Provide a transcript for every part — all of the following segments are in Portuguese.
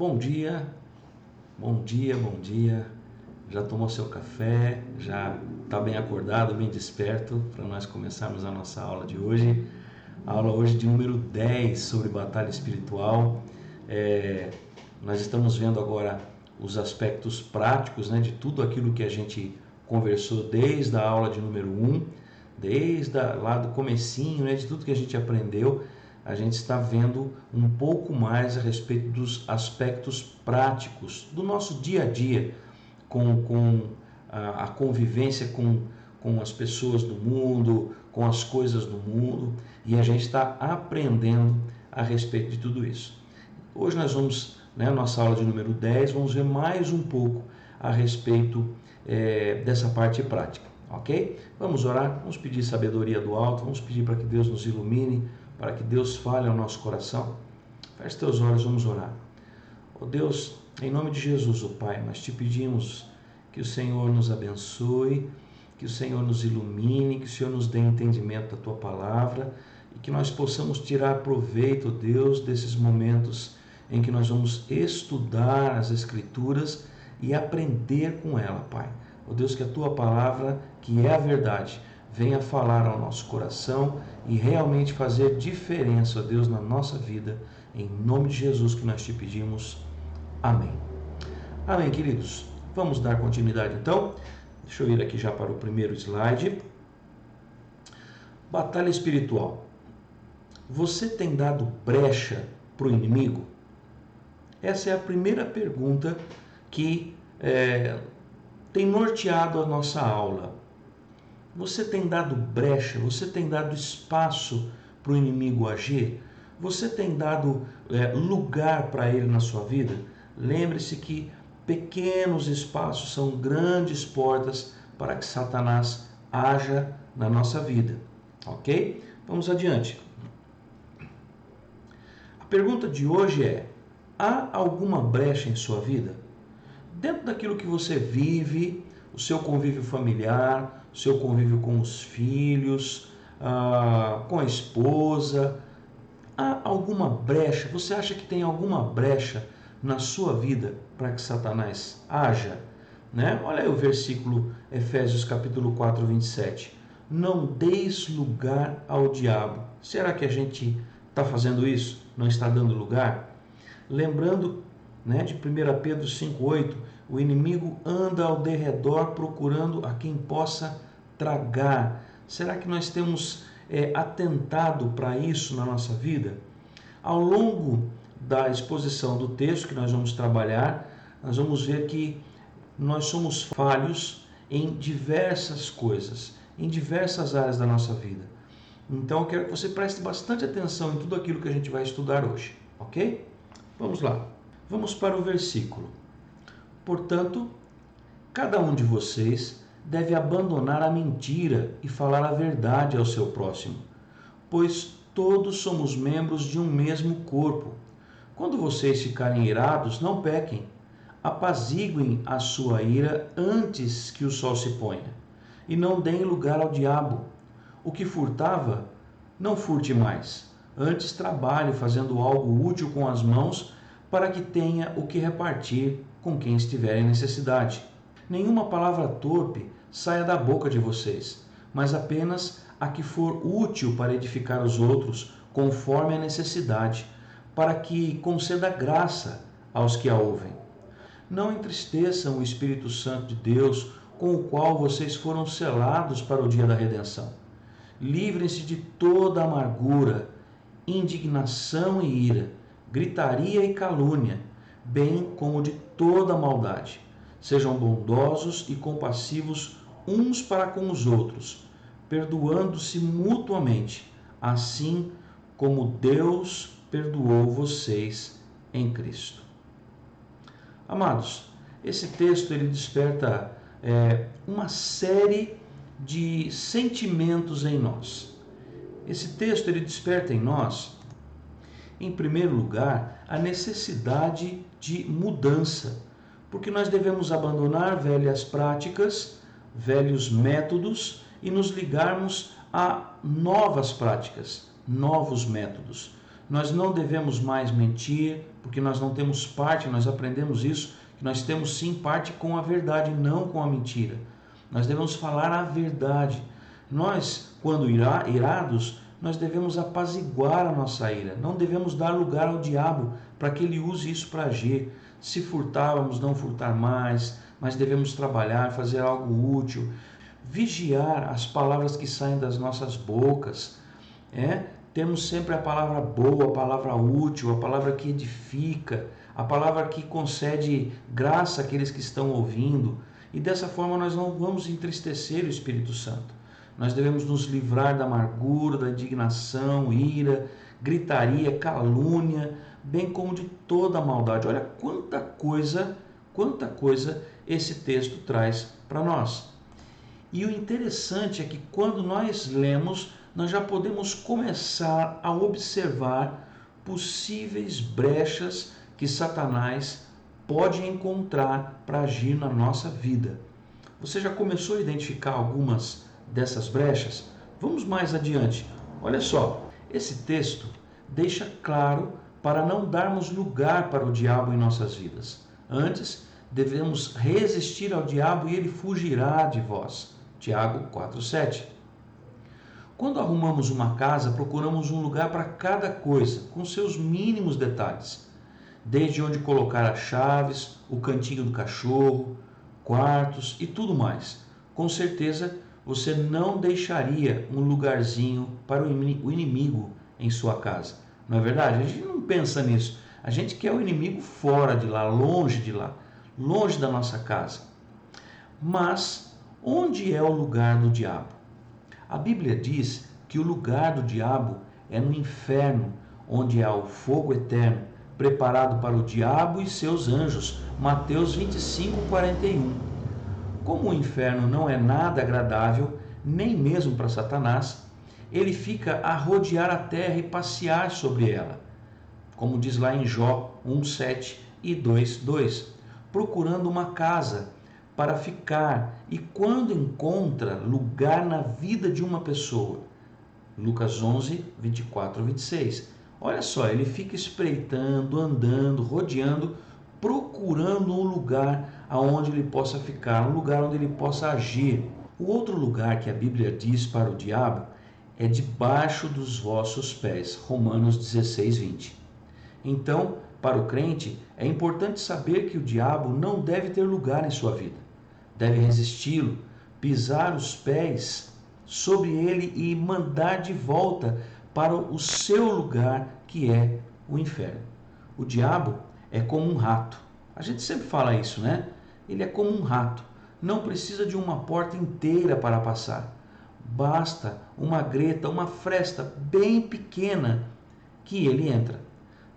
Bom dia, bom dia, bom dia. Já tomou seu café? Já está bem acordado, bem desperto para nós começarmos a nossa aula de hoje? A aula hoje de número 10 sobre batalha espiritual. Nós estamos vendo agora os aspectos práticos, de tudo aquilo que a gente conversou desde a aula de número 1, lá do comecinho, de tudo que a gente aprendeu. A gente está vendo um pouco mais a respeito dos aspectos práticos do nosso dia a dia, com a convivência com as pessoas do mundo, com as coisas do mundo, e a gente está aprendendo a respeito de tudo isso. Hoje nós vamos, nossa aula de número 10, vamos ver mais um pouco a respeito dessa parte prática, ok? Vamos orar, vamos pedir sabedoria do alto, vamos pedir para que Deus nos ilumine, para que Deus fale ao nosso coração. Feche teus olhos, vamos orar. Ó Deus, em nome de Jesus, ó Pai, nós te pedimos que o Senhor nos abençoe, que o Senhor nos ilumine, que o Senhor nos dê entendimento da Tua Palavra e que nós possamos tirar proveito, ó Deus, desses momentos em que nós vamos estudar as Escrituras e aprender com ela, Pai. Ó Deus, que a Tua Palavra, que é a verdade, venha falar ao nosso coração e realmente fazer diferença, ó Deus, na nossa vida. Em nome de Jesus que nós te pedimos. Amém. Amém, queridos. Vamos dar continuidade então. Deixa eu ir aqui já para o primeiro slide. Batalha espiritual. Você tem dado brecha para o inimigo? Essa é a primeira pergunta que tem norteado a nossa aula. Você tem dado brecha, você tem dado espaço para o inimigo agir? Você tem dado lugar para ele na sua vida? Lembre-se que pequenos espaços são grandes portas para que Satanás haja na nossa vida, ok? Vamos adiante. A pergunta de hoje é: há alguma brecha em sua vida? Dentro daquilo que você vive, o seu convívio familiar, o seu convívio com os filhos, com a esposa, há alguma brecha? Você acha que tem alguma brecha na sua vida para que Satanás haja? Olha aí o versículo Efésios capítulo 4, 27. Não deis lugar ao diabo. Será que a gente está fazendo isso? Não está dando lugar? Lembrando de 1 Pedro 5,8, o inimigo anda ao derredor procurando a quem possa tragar. Será que nós temos atentado para isso na nossa vida? Ao longo da exposição do texto que nós vamos trabalhar, nós vamos ver que nós somos falhos em diversas coisas, em diversas áreas da nossa vida. Então eu quero que você preste bastante atenção em tudo aquilo que a gente vai estudar hoje, ok? Vamos lá. Vamos para o versículo. Portanto, cada um de vocês deve abandonar a mentira e falar a verdade ao seu próximo, pois todos somos membros de um mesmo corpo. Quando vocês ficarem irados, não pequem. Apaziguem a sua ira antes que o sol se ponha, e não deem lugar ao diabo. O que furtava, não furte mais. Antes trabalhe fazendo algo útil com as mãos, para que tenha o que repartir com quem estiver em necessidade. Nenhuma palavra torpe saia da boca de vocês, mas apenas a que for útil para edificar os outros, conforme a necessidade, para que conceda graça aos que a ouvem. Não entristeçam o Espírito Santo de Deus, com o qual vocês foram selados para o dia da redenção. Livrem-se de toda amargura, indignação e ira, gritaria e calúnia, bem como de toda maldade. Sejam bondosos e compassivos uns para com os outros, perdoando-se mutuamente, assim como Deus perdoou vocês em Cristo. Amados, esse texto ele desperta uma série de sentimentos em nós. Esse texto ele desperta em nós, em primeiro lugar, a necessidade de mudança, porque nós devemos abandonar velhas práticas, velhos métodos e nos ligarmos a novas práticas, novos métodos. nós não devemos mais mentir, porque nós não temos parte, nós aprendemos isso, que nós temos sim parte com a verdade, não com a mentira. Nós devemos falar a verdade. Nós, quando irados, nós devemos apaziguar a nossa ira. Não devemos dar lugar ao diabo para que ele use isso para agir. Se furtávamos, não furtar mais, mas devemos trabalhar, fazer algo útil. Vigiar as palavras que saem das nossas bocas. Temos sempre a palavra boa, a palavra útil, a palavra que edifica, a palavra que concede graça àqueles que estão ouvindo. E dessa forma nós não vamos entristecer o Espírito Santo. Nós devemos nos livrar da amargura, da indignação, ira, gritaria, calúnia, bem como de toda a maldade. Olha quanta coisa esse texto traz para nós. E o interessante é que quando nós lemos, nós já podemos começar a observar possíveis brechas que Satanás pode encontrar para agir na nossa vida. Você já começou a identificar algumas dessas brechas? Vamos mais adiante. Olha só, esse texto deixa claro para não darmos lugar para o diabo em nossas vidas. Antes, devemos resistir ao diabo e ele fugirá de vós. Tiago 4,7. Quando arrumamos uma casa, procuramos um lugar para cada coisa, com seus mínimos detalhes. Desde onde colocar as chaves, o cantinho do cachorro, quartos e tudo mais. Com certeza, você não deixaria um lugarzinho para o inimigo em sua casa. Não é verdade? A gente não pensa nisso. A gente quer o inimigo fora de lá, longe da nossa casa. Mas onde é o lugar do diabo? A Bíblia diz que o lugar do diabo é no inferno, onde há o fogo eterno, preparado para o diabo e seus anjos. Mateus 25:41. Como o inferno não é nada agradável, nem mesmo para Satanás, ele fica a rodear a terra e passear sobre ela. Como diz lá em Jó 1:7 e 2:2, procurando uma casa para ficar e quando encontra lugar na vida de uma pessoa. Lucas 11:24-26. Olha só, ele fica espreitando, andando, rodeando, procurando um lugar aonde ele possa ficar, um lugar onde ele possa agir. O outro lugar que a Bíblia diz para o diabo é debaixo dos vossos pés. Romanos 16:20. Então, para o crente, é importante saber que o diabo não deve ter lugar em sua vida. Deve resisti-lo, pisar os pés sobre ele e mandar de volta para o seu lugar, que é o inferno. O diabo é como um rato. A gente sempre fala isso, né? Ele é como um rato. Não precisa de uma porta inteira para passar. Basta uma greta, uma fresta bem pequena que ele entra.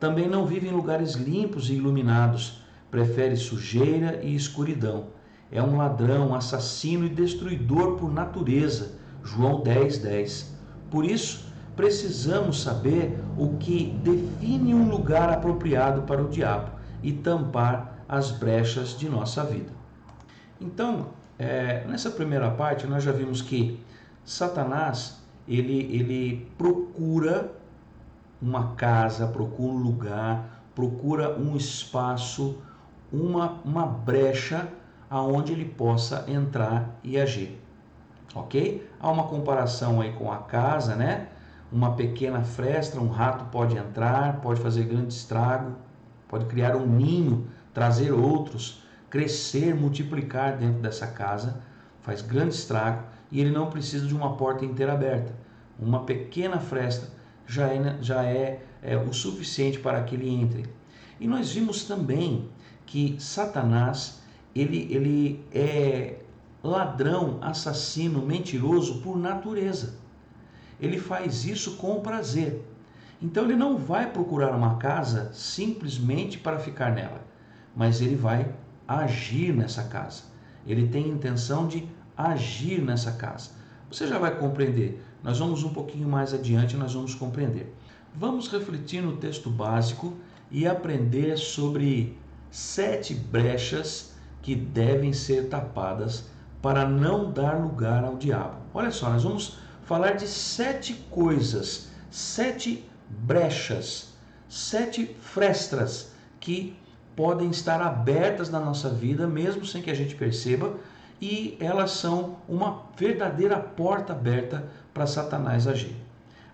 Também não vive em lugares limpos e iluminados. Prefere sujeira e escuridão. É um ladrão, assassino e destruidor por natureza. João 10:10. Por isso, precisamos saber o que define um lugar apropriado para o diabo e tampar as brechas de nossa vida. Então, nessa primeira parte, nós já vimos que Satanás, ele procura uma casa, procura um lugar, procura um espaço, uma brecha aonde ele possa entrar e agir. Ok? Há uma comparação aí com a casa, né? Uma pequena fresta, um rato pode entrar, pode fazer grande estrago, pode criar um ninho, trazer outros, crescer, multiplicar dentro dessa casa, faz grande estrago e ele não precisa de uma porta inteira aberta. Uma pequena fresta já é o suficiente para que ele entre. E nós vimos também que Satanás, ele é ladrão, assassino, mentiroso por natureza. Ele faz isso com prazer. Então ele não vai procurar uma casa simplesmente para ficar nela, mas ele vai agir nessa casa. Ele tem intenção de agir nessa casa. Você já vai compreender. Nós vamos um pouquinho mais adiante, nós vamos compreender. Vamos refletir no texto básico e aprender sobre 7 brechas que devem ser tapadas para não dar lugar ao diabo. Olha só, nós vamos falar de 7 coisas, 7 brechas 7 frestas que podem estar abertas na nossa vida, mesmo sem que a gente perceba, e elas são uma verdadeira porta aberta para Satanás agir.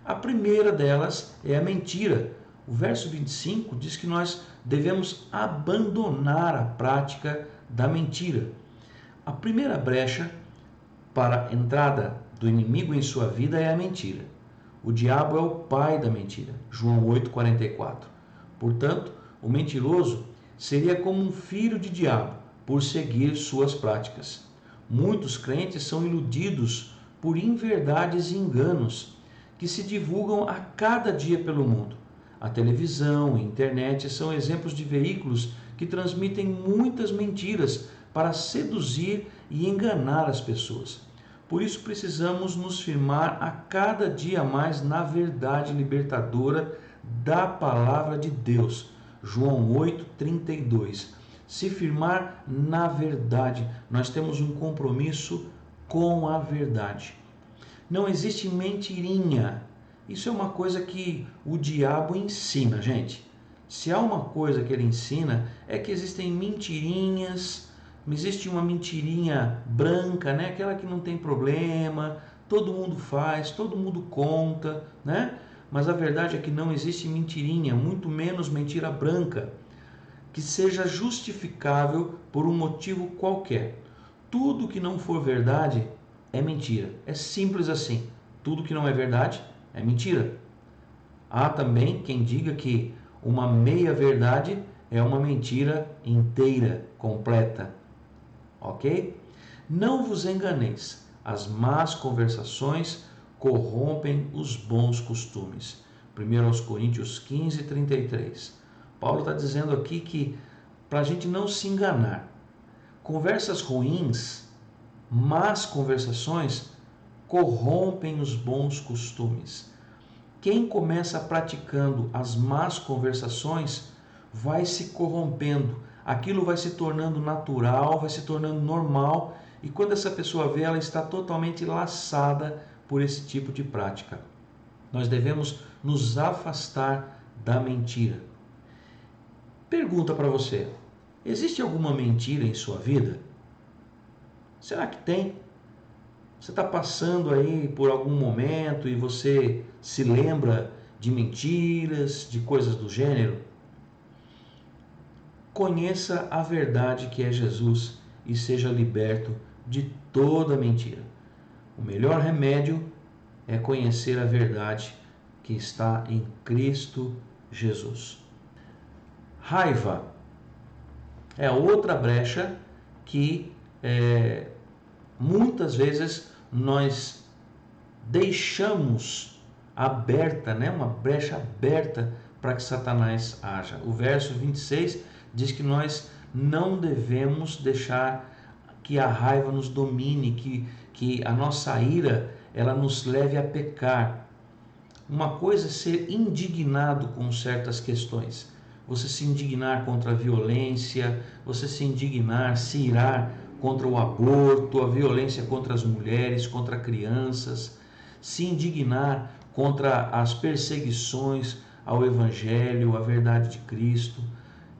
A primeira delas é a mentira. O verso 25 diz que nós devemos abandonar a prática da mentira. A primeira brecha para a entrada do inimigo em sua vida é a mentira. O diabo é o pai da mentira. João 8,44. Portanto, o mentiroso seria como um filho de diabo por seguir suas práticas. Muitos crentes são iludidos por inverdades e enganos que se divulgam a cada dia pelo mundo. A televisão e a internet são exemplos de veículos que transmitem muitas mentiras para seduzir e enganar as pessoas. Por isso precisamos nos firmar a cada dia mais na verdade libertadora da palavra de Deus. João 8,32. Se firmar na verdade, nós temos um compromisso com a verdade. Não existe mentirinha. Isso é uma coisa que o diabo ensina, gente. Se há uma coisa que ele ensina, é que existem mentirinhas. Existe uma mentirinha branca, né? Aquela que não tem problema, todo mundo faz, todo mundo conta, né? Mas a verdade é que não existe mentirinha, muito menos mentira branca, que seja justificável por um motivo qualquer. Tudo que não for verdade é mentira. É simples assim. Tudo que não é verdade é mentira. Há também quem diga que uma meia-verdade é uma mentira inteira, completa. Ok? Não vos enganeis. As más conversações corrompem os bons costumes. 1 Coríntios 15:33. Paulo está dizendo aqui que para a gente não se enganar, conversas ruins, más conversações, corrompem os bons costumes. Quem começa praticando as más conversações vai se corrompendo, aquilo vai se tornando natural, vai se tornando normal, e quando essa pessoa vê, ela está totalmente laçada por esse tipo de prática. Nós devemos nos afastar da mentira. Pergunta para você: existe alguma mentira em sua vida? Será que tem? Você está passando aí por algum momento e você se lembra de mentiras, de coisas do gênero? Conheça a verdade que é Jesus e seja liberto de toda mentira. O melhor remédio é conhecer a verdade que está em Cristo Jesus. Raiva é outra brecha que muitas vezes nós deixamos aberta, uma brecha aberta para que Satanás haja. O verso 26 diz que nós não devemos deixar que a raiva nos domine, que a nossa ira ela nos leve a pecar. Uma coisa é ser indignado com certas questões. Você se indignar contra a violência, você se indignar, se irar contra o aborto, a violência contra as mulheres, contra crianças, se indignar contra as perseguições ao Evangelho, à verdade de Cristo.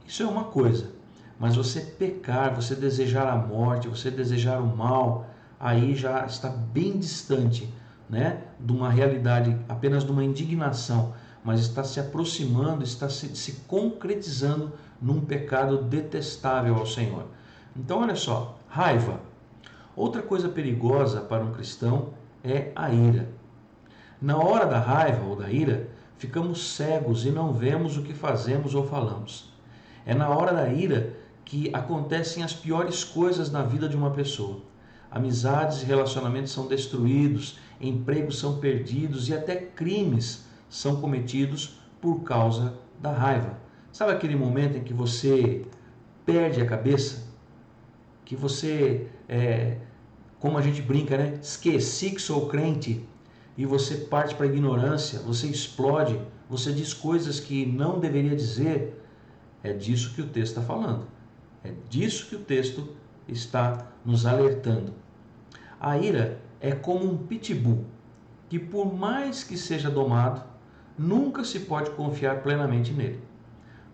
Isso é uma coisa, mas você pecar, você desejar a morte, você desejar o mal, aí já está bem distante, de uma realidade, apenas de uma indignação, mas está se aproximando, está se concretizando num pecado detestável ao Senhor. Então, olha só, raiva. Outra coisa perigosa para um cristão é a ira. Na hora da raiva ou da ira, ficamos cegos e não vemos o que fazemos ou falamos. É na hora da ira que acontecem as piores coisas na vida de uma pessoa. Amizades e relacionamentos são destruídos, empregos são perdidos e até crimes são cometidos por causa da raiva. Sabe aquele momento em que você perde a cabeça? Que você, como a gente brinca, esqueci que sou crente, e você parte para a ignorância, você explode, você diz coisas que não deveria dizer. É disso que o texto está falando. É disso que o texto está nos alertando. A ira é como um pitbull, que por mais que seja domado, nunca se pode confiar plenamente nele.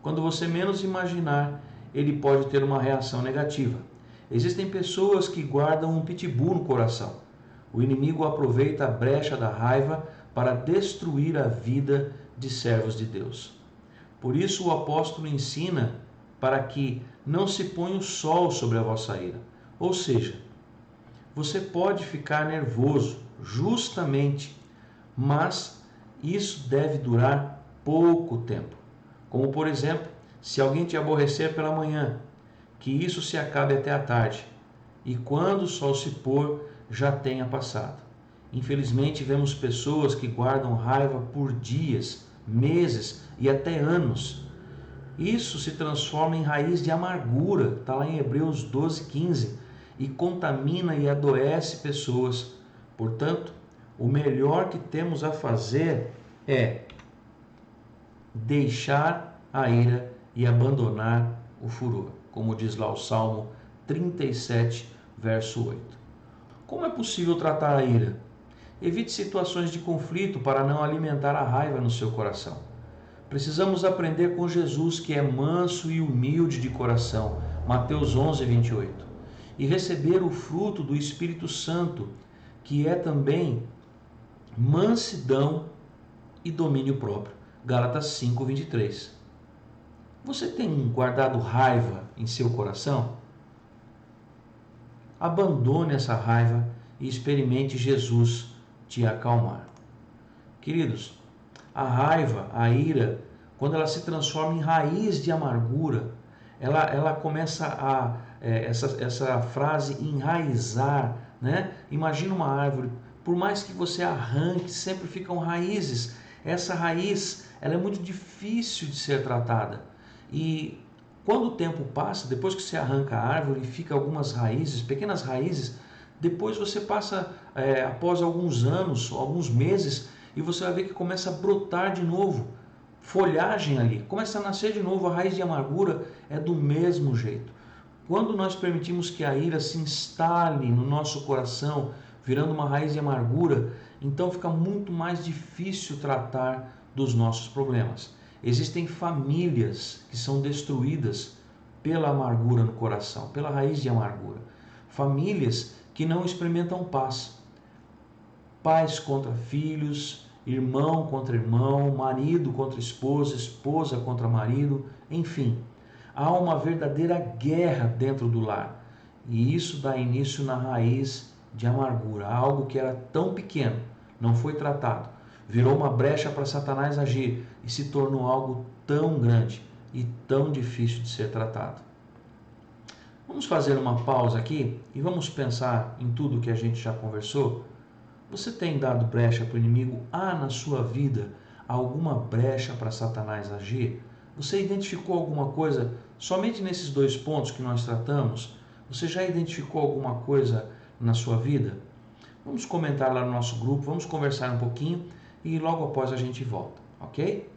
Quando você menos imaginar, ele pode ter uma reação negativa. Existem pessoas que guardam um pitbull no coração. O inimigo aproveita a brecha da raiva para destruir a vida de servos de Deus. Por isso o apóstolo ensina para que não se ponha o sol sobre a vossa ira. Ou seja, você pode ficar nervoso, justamente, mas isso deve durar pouco tempo. Como, por exemplo, se alguém te aborrecer pela manhã, que isso se acabe até a tarde, e quando o sol se pôr, já tenha passado. Infelizmente, vemos pessoas que guardam raiva por dias, meses e até anos. Isso se transforma em raiz de amargura, está lá em Hebreus 12:15, e contamina e adoece pessoas. Portanto, o melhor que temos a fazer é deixar a ira e abandonar o furor, como diz lá o Salmo 37, verso 8. Como é possível tratar a ira? Evite situações de conflito para não alimentar a raiva no seu coração. Precisamos aprender com Jesus, que é manso e humilde de coração, Mateus 11:28, e receber o fruto do Espírito Santo, que é também mansidão e domínio próprio, Gálatas 5:23. Você tem guardado raiva em seu coração? Abandone essa raiva e experimente Jesus te acalmar. Queridos, a raiva, a ira, quando ela se transforma em raiz de amargura, ela começa essa frase enraizar, né? Imagina uma árvore, por mais que você arranque, sempre ficam raízes. Essa raiz, ela é muito difícil de ser tratada. E quando o tempo passa, depois que você arranca a árvore e fica algumas raízes, pequenas raízes, depois você passa, após alguns anos, alguns meses, e você vai ver que começa a brotar de novo folhagem ali, começa a nascer de novo. A raiz de amargura é do mesmo jeito. Quando nós permitimos que a ira se instale no nosso coração, virando uma raiz de amargura, então fica muito mais difícil tratar dos nossos problemas. Existem famílias que são destruídas pela amargura no coração, pela raiz de amargura. Famílias que não experimentam paz. Pais contra filhos, irmão contra irmão, marido contra esposa, esposa contra marido, enfim. Há uma verdadeira guerra dentro do lar. E isso dá início na raiz de amargura. Algo que era tão pequeno, não foi tratado, virou uma brecha para Satanás agir e se tornou algo tão grande e tão difícil de ser tratado. Vamos fazer uma pausa aqui e vamos pensar em tudo que a gente já conversou? Você tem dado brecha para o inimigo? Há na sua vida alguma brecha para Satanás agir? Você identificou alguma coisa somente nesses 2 pontos que nós tratamos? Você já identificou alguma coisa na sua vida? Vamos comentar lá no nosso grupo, vamos conversar um pouquinho e logo após a gente volta, ok?